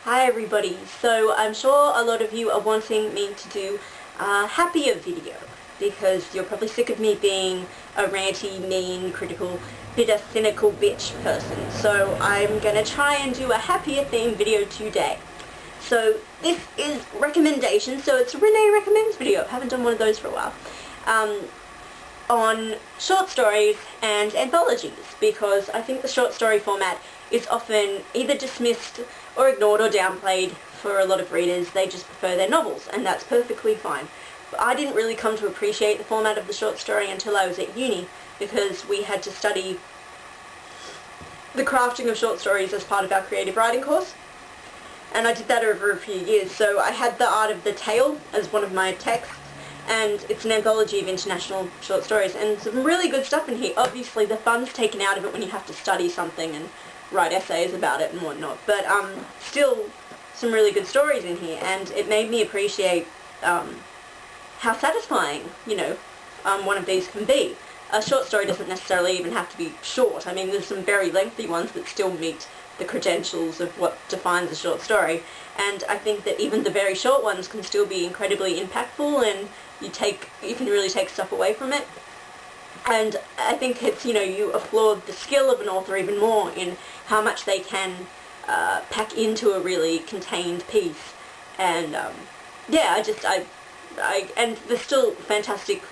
Hi everybody, so I'm sure a lot of you are wanting me to do a happier video because you're probably sick of me being a ranty, mean, critical, bitter, cynical bitch person. So I'm gonna try and do a happier theme video today. So this is recommendation, so it's a Renee recommends video. I haven't done one of those for a while. On short stories and anthologies, because I think the short story format is often either dismissed or ignored or downplayed for a lot of readers. They just prefer their novels, and that's perfectly fine. But I didn't really come to appreciate the format of the short story until I was at uni, because we had to study the crafting of short stories as part of our creative writing course, and I did that over a few years. So I had the art of the tale as one of my texts, and it's an anthology of international short stories, and some really good stuff in here. Obviously the fun's taken out of it when you have to study something and write essays about it and whatnot, but still some really good stories in here, and it made me appreciate how satisfying, one of these can be. A short story doesn't necessarily even have to be short. I mean, there's some very lengthy ones that still meet the credentials of what defines a short story, and I think that even the very short ones can still be incredibly impactful, and you can really take stuff away from it. And I think it's, you applaud the skill of an author even more in how much they can pack into a really contained piece. And yeah, and there's still fantastic,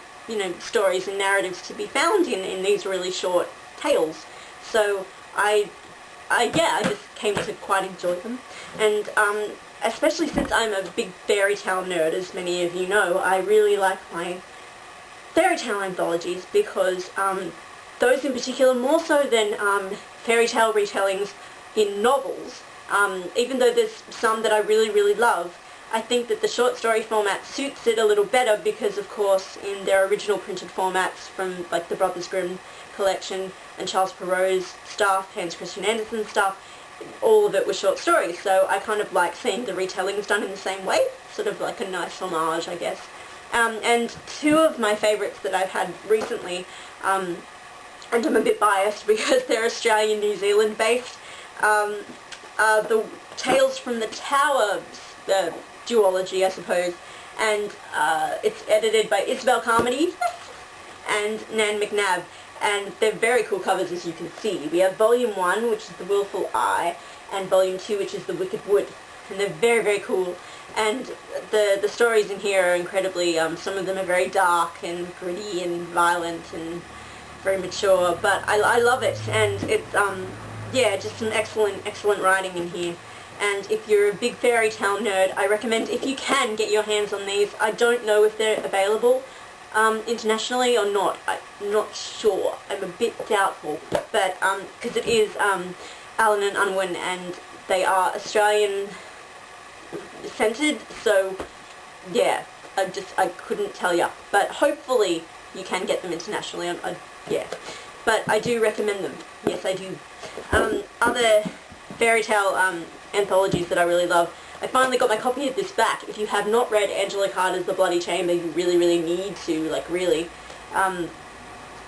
stories and narratives to be found in these really short tales. So I just came to quite enjoy them. And especially since I'm a big fairy tale nerd, as many of you know, I really like my fairy tale anthologies, because those in particular, more so than fairy tale retellings in novels, even though there's some that I really, really love, I think that the short story format suits it a little better because, of course, in their original printed formats from like the Brothers Grimm collection and Charles Perrault's stuff, Hans Christian Andersen's stuff, all of it was short stories. So I kind of like seeing the retellings done in the same way, sort of like a nice homage, I guess. And two of my favourites that I've had recently, and I'm a bit biased because they're Australian, New Zealand based, are the Tales from the Tower, the duology I suppose, and it's edited by Isabel Carmody and Nan McNabb, and they're very cool covers, as you can see. We have Volume 1, which is The Willful Eye, and Volume 2, which is The Wicked Wood, and they're very, very cool. And the stories in here are incredibly, some of them are very dark and gritty and violent and very mature, but I love it, and it's, just some excellent writing in here. And if you're a big fairy tale nerd, I recommend, if you can, get your hands on these. I don't know if they're available internationally or not. I'm not sure. I'm a bit doubtful, but because it is Allen and Unwin, and they are Australian centered, so yeah, I couldn't tell you, but hopefully you can get them internationally. But I do recommend them. Yes, I do. Other fairy tale anthologies that I really love. I finally got my copy of this back. If you have not read Angela Carter's The Bloody Chamber, you really, really need to, really.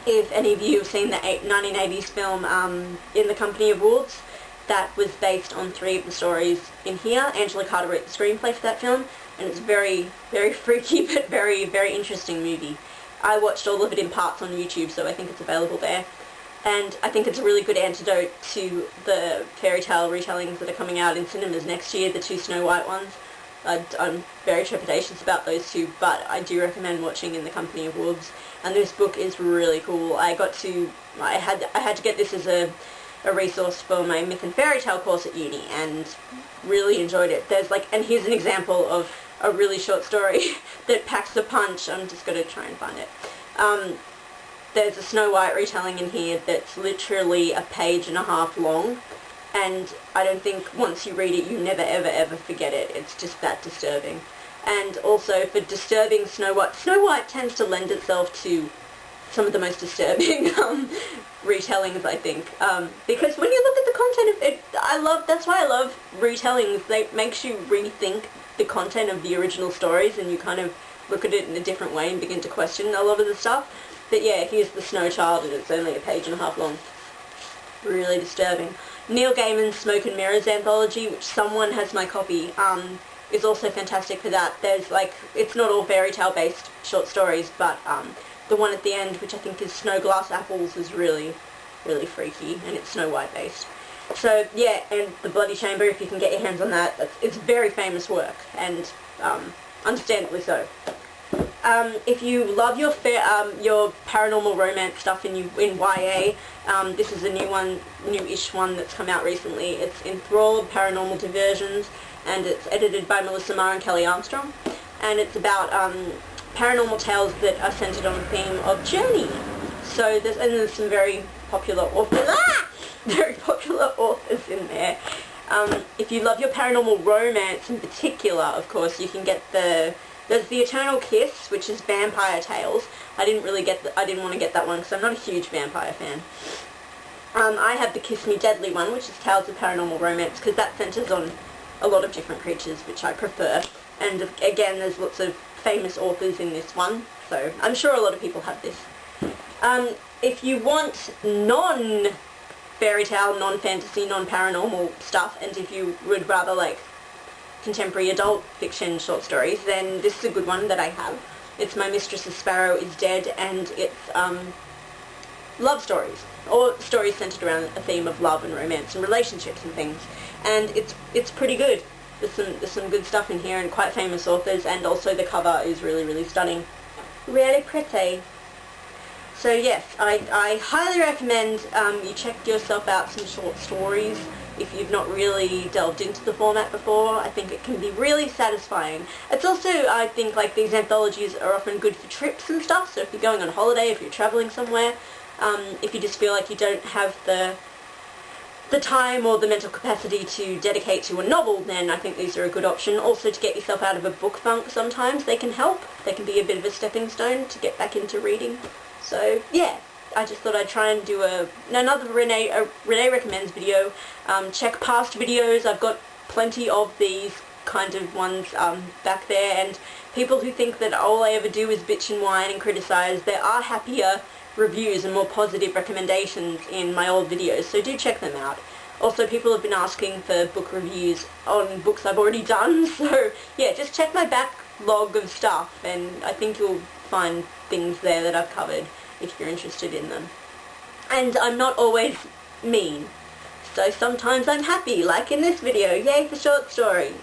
If any of you have seen the 1980s film In the Company of Wolves, that was based on 3 of the stories in here. Angela Carter wrote the screenplay for that film, and it's very, very freaky, but very, very interesting movie. I watched all of it in parts on YouTube, so I think it's available there. And I think it's a really good antidote to the fairy tale retellings that are coming out in cinemas next year, the 2 Snow White ones. I'm very trepidatious about those 2, but I do recommend watching In the Company of Wolves. And this book is really cool. I had to get this as a resource for my myth and fairy tale course at uni, and really enjoyed it. There's and here's an example of a really short story that packs a punch. I'm just going to try and find it. There's a Snow White retelling in here that's literally a page and a half long, and I don't think once you read it you never ever forget it. It's just that disturbing. And also, for disturbing Snow White tends to lend itself to some of the most disturbing retellings, I think, because when you look at the content of it, that's why I love retellings. They makes you rethink the content of the original stories, and you kind of look at it in a different way and begin to question a lot of the stuff. But yeah, here's The Snow Child, and it's only a page and a half long. Really disturbing. Neil Gaiman's Smoke and Mirrors anthology, which someone has my copy, is also fantastic for that. There's like, it's not all fairy tale based short stories, but the one at the end, which I think is Snow Glass Apples, is really, really freaky, and it's Snow White based. So yeah, and The Bloody Chamber, if you can get your hands on that, it's very famous work, and understandably so. If you love your paranormal romance stuff in YA, this is a newish one that's come out recently. It's Enthralled Paranormal Diversions, and it's edited by Melissa Marr and Kelly Armstrong, and it's about paranormal tales that are centered on the theme of journey. So there's some very popular authors, in there. If you love your paranormal romance in particular, of course, you can get there's The Eternal Kiss, which is vampire tales. I didn't want to get that one because I'm not a huge vampire fan. I have the Kiss Me Deadly one, which is Tales of Paranormal Romance, because that centers on a lot of different creatures, which I prefer. And again, there's lots of famous authors in this one, so I'm sure a lot of people have this. If you want non-fairy tale, non-fantasy, non-paranormal stuff, and if you would rather like contemporary adult fiction short stories, then this is a good one that I have. It's My Mistress's Sparrow is Dead, and it's love stories, or stories centered around a theme of love and romance and relationships and things. And it's pretty good. There's some good stuff in here, and quite famous authors, and also the cover is really, really stunning. Really pretty. So yes, I highly recommend you check yourself out some short stories. If you've not really delved into the format before, I think it can be really satisfying. It's also, I think, like, these anthologies are often good for trips and stuff, so if you're going on holiday, if you're travelling somewhere, if you just feel like you don't have the time or the mental capacity to dedicate to a novel, then I think these are a good option. Also, to get yourself out of a book funk sometimes, they can help. They can be a bit of a stepping stone to get back into reading. So, yeah. I just thought I'd try and do another Renee Recommends video. Check past videos. I've got plenty of these kind of ones back there, and people who think that all I ever do is bitch and whine and criticize, there are happier reviews and more positive recommendations in my old videos, so do check them out. Also, people have been asking for book reviews on books I've already done, so yeah, just check my backlog of stuff, and I think you'll find things there that I've covered if you're interested in them. And I'm not always mean, so sometimes I'm happy, like in this video. Yay for short stories!